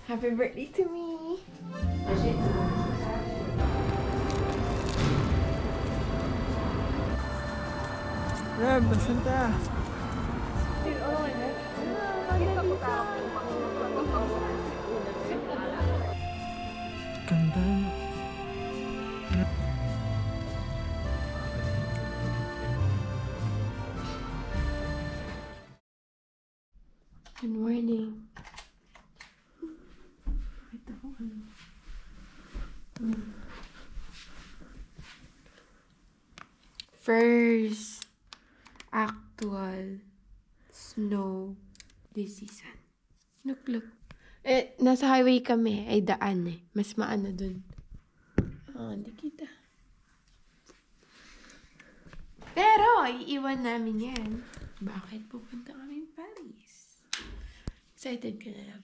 Happy birthday to me! Rab, nasan ka? Ganda. Good morning. Ito ko ano. First actual snow this season. Look. Nasa highway kami. Ay, daan eh. Mas maano dun. Hindi kita. Pero, iiwan namin yan. Bakit pupunta kami Paris? Excited ka na lang?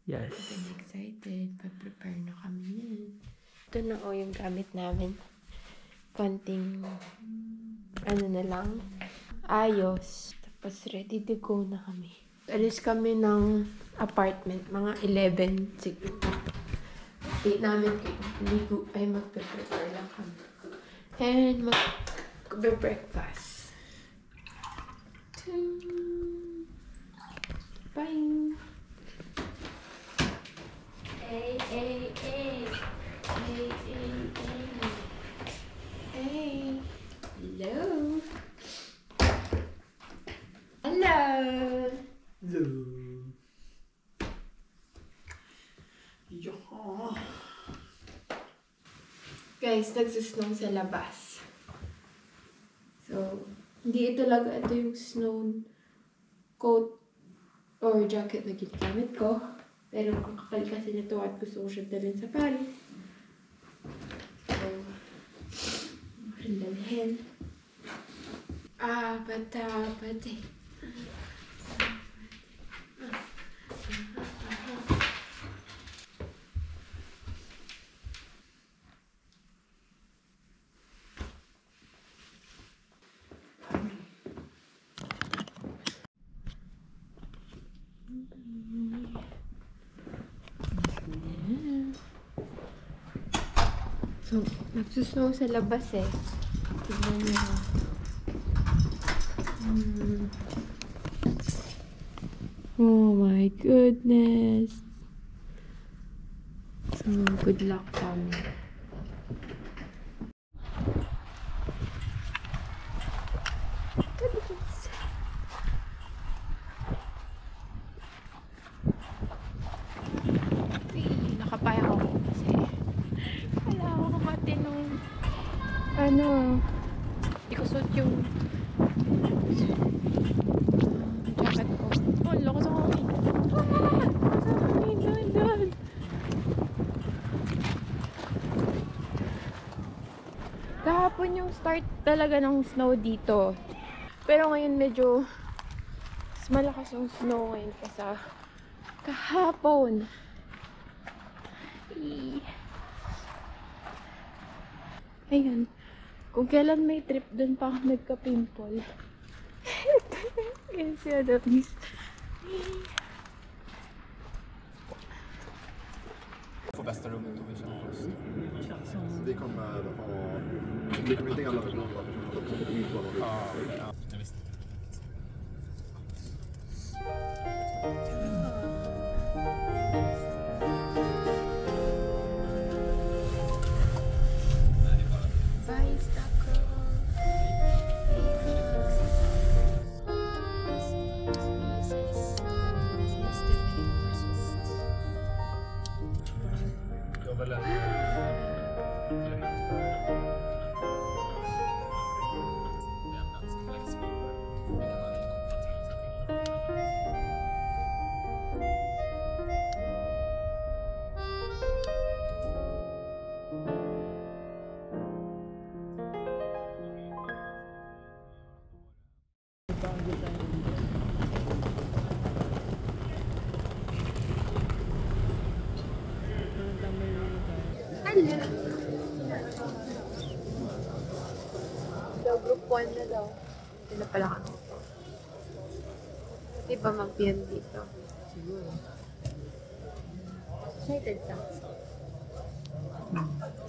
Yes. I'm excited. Pag-prepare na kami yan. Ito na yung gamit namin. Konting, ano na lang, ayos. Tapos ready to go na kami. Alis kami ng apartment, mga 11 siguro. Date namin ligo ay magpe-prepare lang kami. And magbe-breakfast. Bye! Hey. Hello. Guys, nagsisnow sa labas. So, hindi ito yung snow coat or jacket na ginagamit ko. Pero ang kapal kasi nito at gusto ko siya dalhin sa Paris. So, maraming dalhin. Pati. So, nagsusnow sa labas eh. Tignan niyo. Oh my goodness. So, good luck kami. Nakapaya ako kasi wala ako matinong hindi ko suot yung jacket ko. Oh, lakas ako. Doon. Kahapon yung start talaga ng snow dito. Pero ngayon medyo mas malakas yung snow ngayon kaysa kahapon. Ayun. Kung kailan may trip dun pa ako nagka-pimple. Yan siya na, please. Får bästa rummet om vi känner först. Vi kommer dela det. Ja, visst. Daw, group 1 na daw. Hindi na pala kami. Di ba mag-PM dito? Siguro. Excited ka?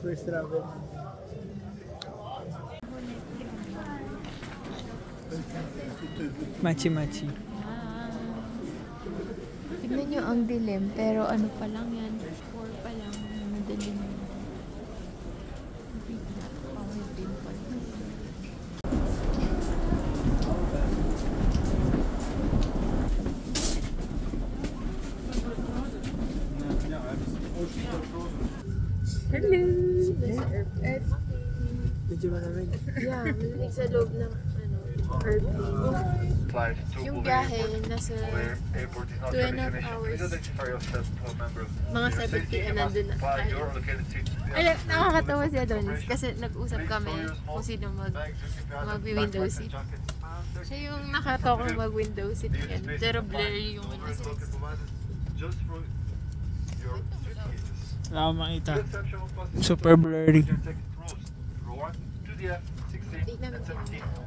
First travel. Machi-machi. Tignan nyo ang dilim, pero ano pa lang yan? 4 pa lang. Madilim. Hello! Medyo malamig. Yeah, malamig sa loob ng airplane. Yung biyahe, nasa 2.5 hours. Mga 70 nandun na tayo. Alam, nakakatawa si Adonis kasi nag-usap kami kung sino mag-window seat. Siya yung nakatokong mag-window seat yan. Pero blurry yung window seat. Wala akong makita. Super blurry. Tignan namin sino.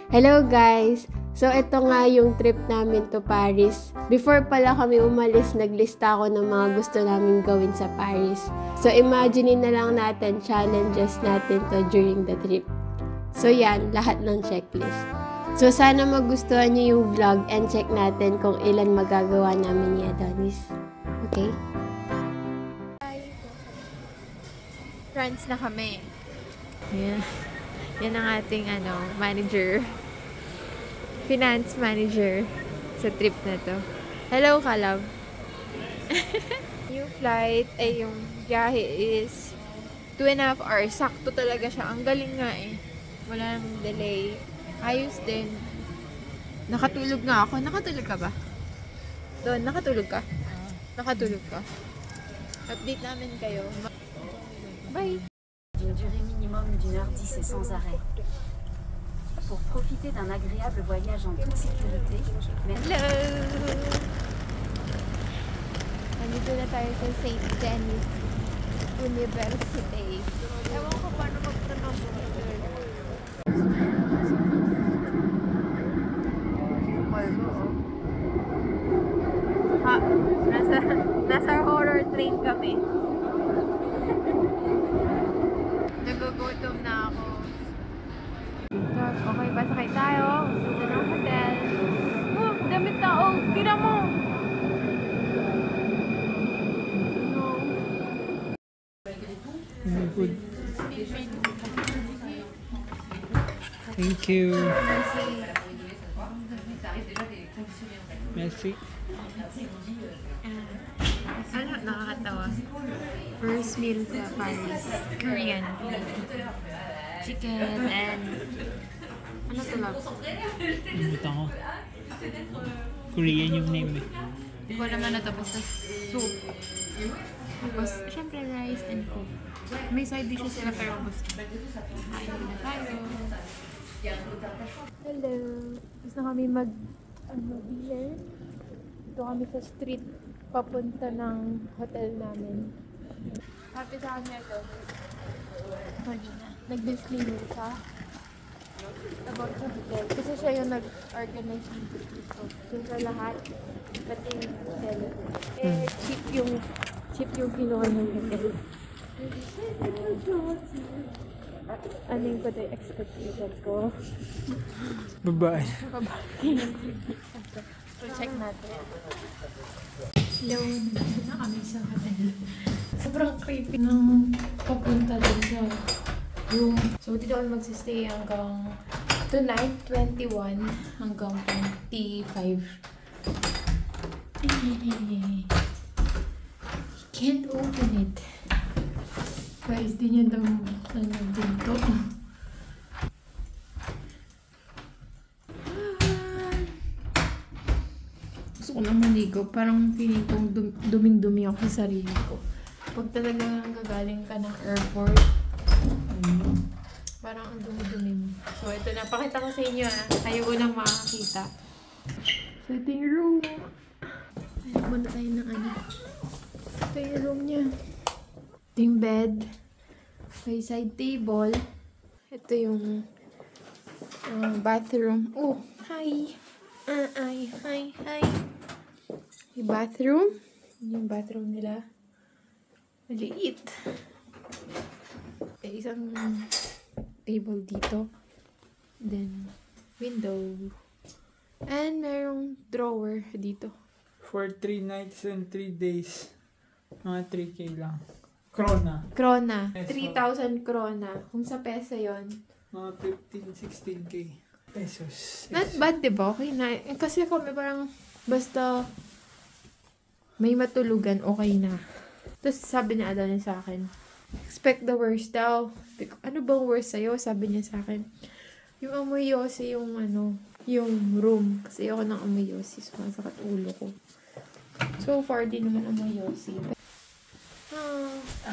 Hello guys! So ito nga yung trip namin to Paris. Before pala kami umalis, naglista ako ng mga gusto namin gawin sa Paris. So imaginein na lang natin challenges natin to during the trip. So yan, lahat ng checklist. So sana magustuhan niyo yung vlog and check natin kung ilan magagawa namin ni Adonis. Okay? France na kami. Yan. Yan ang ating manager. Finance manager sa trip na to. Hello, Kalab. Yung flight, yung biyahe is 2.5 hours. Sakto talaga siya. Ang galing nga eh. Wala nang delay. Ayos din. Nakatulog nga ako. Nakatulog ka ba? Doon, nakatulog ka? Nakatulog ka? Update namin kayo. Bye! D'une durée minimum d'1h10 et sans arrêt. Pour profiter d'un agréable voyage en toute sécurité. Hello! Nandito na tayo sa St. Denis University. Ewan ko paano mag-pronounce ito. Nasa horror train kami. Nagugutom na ako. Okay, pasakay tayo. Gusto ng hotel. Oh, damit tao. Tira mo. No. Good. Thank you. Merci. Ano, nakakatawa. First meal sa Paris. Korean. Chicken and... Ano ito lang? Nakita ko. Korean yung name eh. Hindi ko alam na ito. Basta soup. Tapos, syempre rice and coke. May side dishes sila pero basta. Kain na tayo. Hello. Gusto kami mag-dinner. Dito kami sa street. Papunta ng hotel namin. Happy sa kanya ito. Nag-disclaimer siya about sa hotel. Kasi siya yung nag-organize ng dito. So sa lahat, pati yung hotel. Eh, cheap yung kinuha ng hotel. Ano yung ko yung expectation ko? Babae. So check natin. Hello, nandito na kami sa hotel. Sobrang creepy nang papunta dun sa room. So, dito kami magsistay hanggang tonight, 21 hanggang 25. Can't open it. Guys, di niya daw dito. Gusto ko lang maligo. Parang feeling kong duming-dumi ako sa sarili ko. Pag talagang gagaling ka ng airport, parang ang dumi-dumi mo. So, ito na. Pakita ko sa inyo Ayaw ko nang makakita. So, ito yung room. Ayaw muna tayo ng Ito yung room niya. Ito yung bed. May side table. Ito yung bathroom. Oh, hi! Hi! Yung bathroom. Yung bathroom nila. Maliit. May isang table dito. Then, window. And merong drawer dito. For 3 nights and 3 days. Mga 3K lang. Krona. Krona. Peso. 3,000 krona. Kung sa peso yon. Mga 16K pesos. Not bad, diba? Okay na. Kasi kami parang basta may matulugan, okay na. Tapos sabi ni Adonis sa akin, expect the worst daw. Ano bang worst sa'yo? Sabi niya sa akin, yung amoy yosi yung yung room. Kasi ako ng amoy yosi. Sumasakit ulo ko. So far, di naman amoy yosi.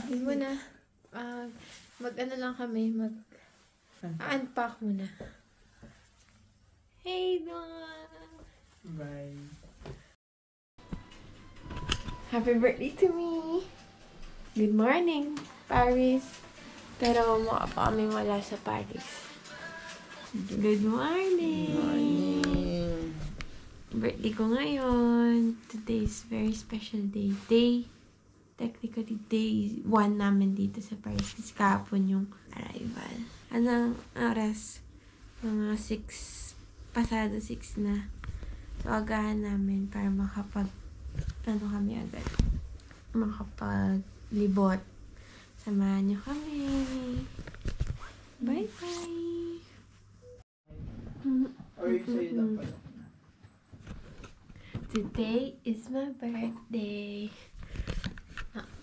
Yun muna. Mag-ano lang kami, unpack muna. Hey, Dawn! Bye. Happy birthday to me! Good morning, Paris. Pero mukha pa kami wala sa Paris. Good morning! Birthday ko ngayon. Today is very special day. Technically, day 1 namin dito sa Paris. Kasi kahapon yung arrival. Anong oras? Mga 6, pasado 6 na. So, agahan namin para kami agad. Makapaglibot. Samahan nyo kami. Bye-bye! Today is my birthday.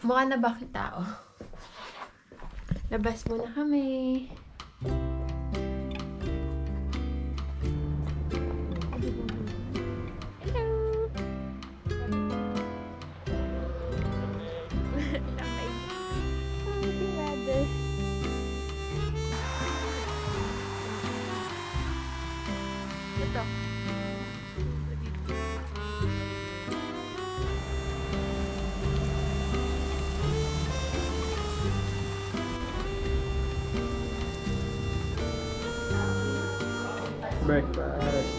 Mukha na ba kita, oh? Labas muna kami. Hello! Happy weather. Ito. Breakfast.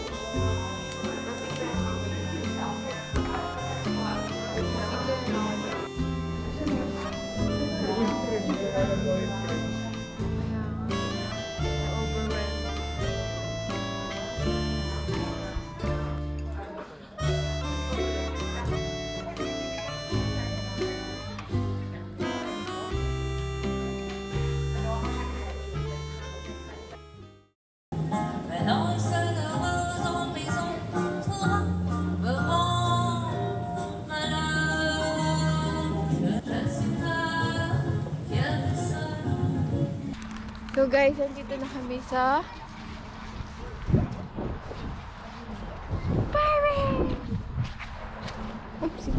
So guys, nandito na kami sa Paris! Oopsie.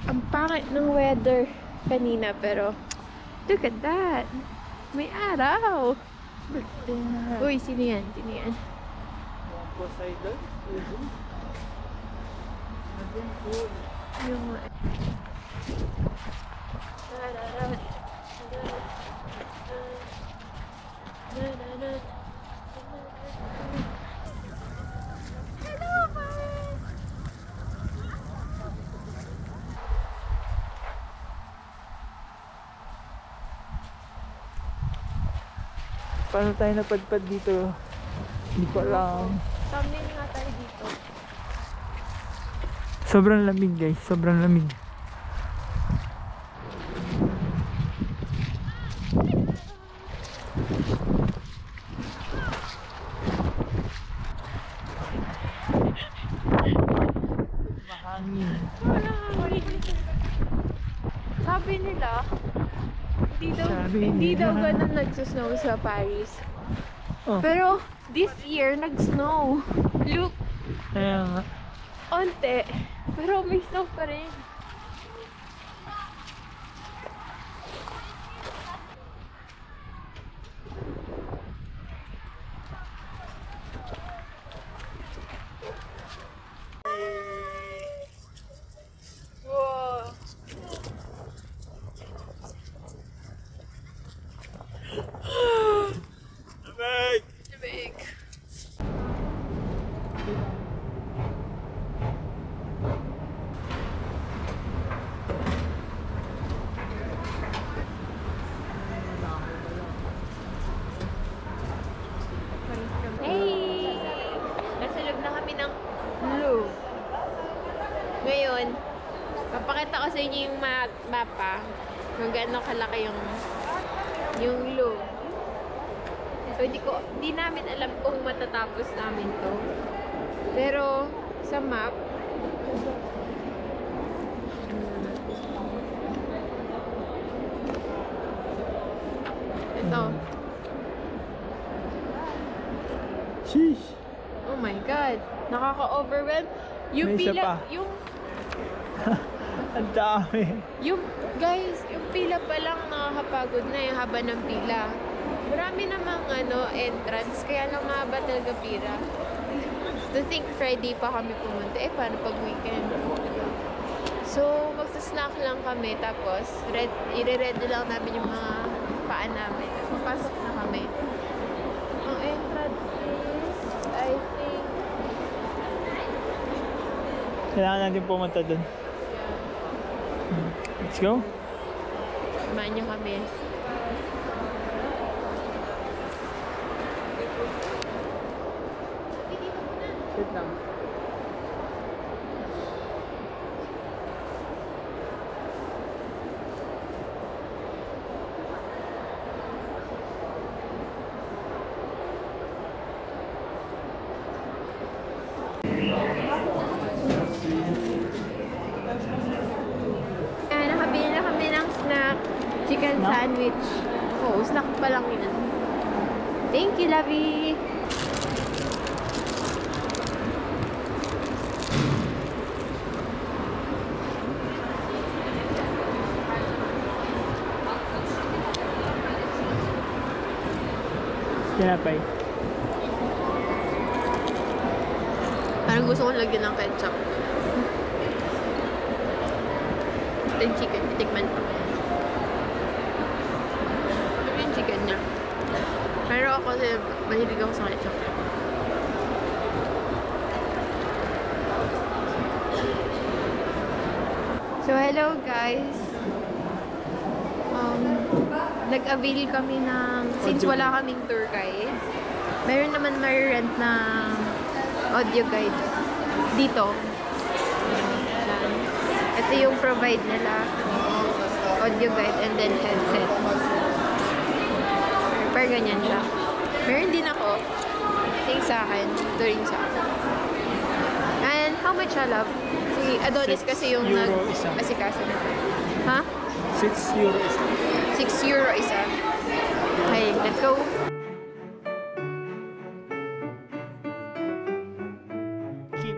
Ang pangit ng weather kanina, pero look at that! May araw! Uy, sino yan? Poseidon? Yung hello, Paris! Paano tayo napadpad dito? Hindi ko alam. Thumbnail nga tayo dito. Sobrang lamig guys, sobrang lamig. Mahangin. Sabi nila, hindi daw ganun nagsusnow sa Paris. Oh. Pero this year nag-snow. Look, Kaya nga. onte. Pero may snow pa rin. Blue. Ngayon, papakita ko sa inyo yung mapa. Kung gaano kalaki yung Louvre. So, di namin alam kung matatapos namin to. Pero, sa map, ito. Sheesh! Oh my God. Nakaka-overwhelm. Yung May isa pila, pa. Ang dami. Guys, yung pila pa lang nakakapagod na yung haba ng pila. Marami namang entrance, kaya lang mahaba talaga pila. To think Friday pa kami pumunta, paano pag weekend? So, magsa-snack lang kami, tapos i-ready lang namin yung mga paa namin. Papasok na kami. Ang entrance is, I think, Kailangan natin pumunta dun. Let's go. samahan niyo kami. Wait lang. Nakabili na kami ng snack. Chicken sandwich. Oo, snack pa lang yun. Thank you, Lovey! Tinapay. Parang gusto kong lagyan ng ketchup. Ito yung chicken. Titikman ko. Ito yung chicken niya. Pero ako kasi mahilig ako sa ketchup. So, hello guys. Nag-avail kami ng, since wala kaming tour guide, meron naman rent na audio guide dito. Yan. Ito yung provide nila, audio guide and then headset. Parang ganyan siya. Meron din ako. Think sa akin. Ito rin sa akin. And how much I love? Si Adonis kasi yung €6 isa. nag-asikaso na. Ha? €6 isa. €6 isa. Okay, let's go. Cheap.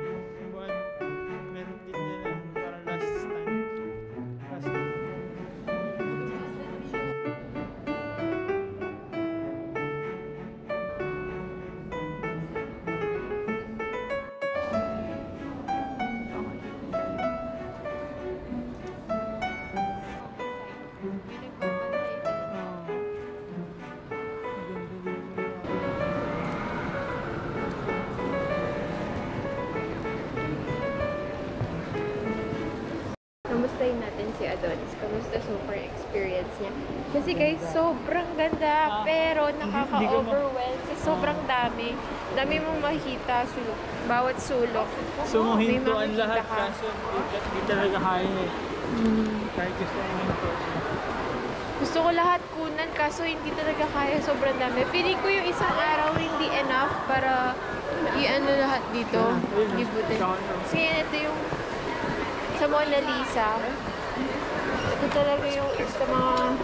Meron din nila parang last time. Last time. Kamustahin natin si Adonis. Kamusta super experience niya. Kasi guys, sobrang ganda. Pero nakaka-overwhelm. Kasi sobrang dami. Dami mong makikita. Bawat sulok. May Sumuhintuan makikita lahat ka. kaso hindi talaga kaya eh. Kahit gusto mo hinto. Gusto ko lahat kunan kaso hindi talaga kaya. Sobrang dami. Feeling ko yung isang araw hindi enough para i-ano lahat dito. Libutin. Kasi ito yung sa Mona Lisa. Ito talaga yung isa mga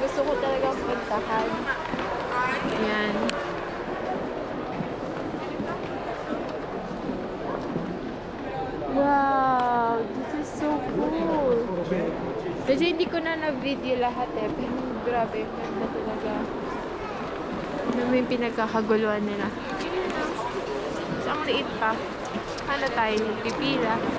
gusto ko talaga puntahan. Ayan. Wow! This is so cool! Kasi hindi ko na na-video lahat eh. Pero grabe, ganda talaga. Ano mo yung pinagkakaguluhan nila. Isang liit pa. Ano tayo? Pipila.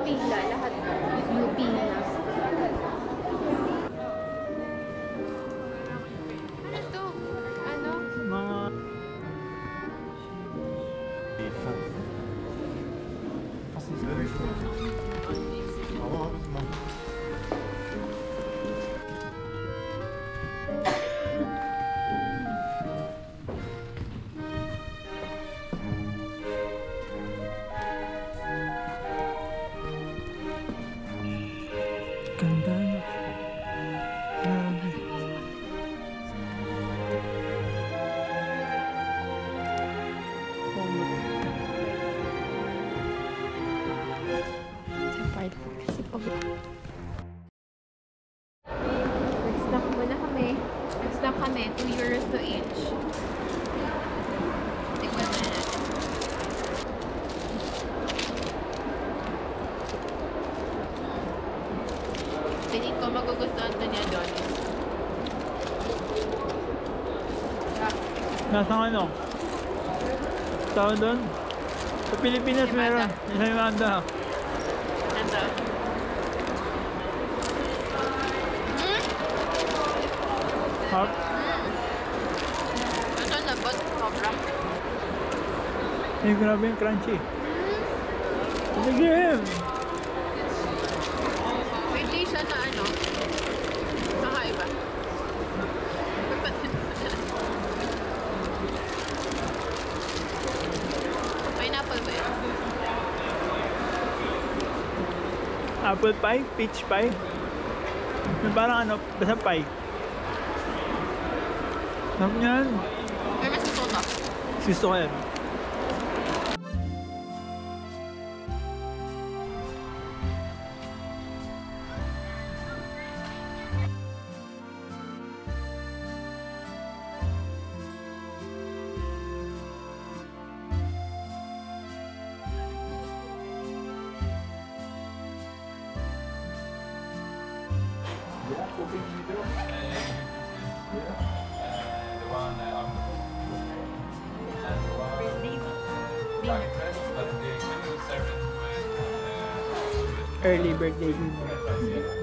pila, lahat UP na. Ano to? Ano? Mga... Ganda. Grabe. Sa part kasi pag... Nag-stock muna kami. Nag-stock kami, 2 euros to each. Tingnan na natin. Tingin ko magugustuhan na niya doon. Nasa ano? Tawag doon? Sa Pilipinas meron. Sa Imanda. Nasa? Hop. Ito labot, sobra. Eh, grabe yung crunchy. Sige! Hindi siya na ano, kakaiba. Pineapple ba yun? Apple pie, peach pie. Yung parang ano, basta pie. Sarap niyan. May mas gusto ko. Gusto ko yan. Early birthday dinner.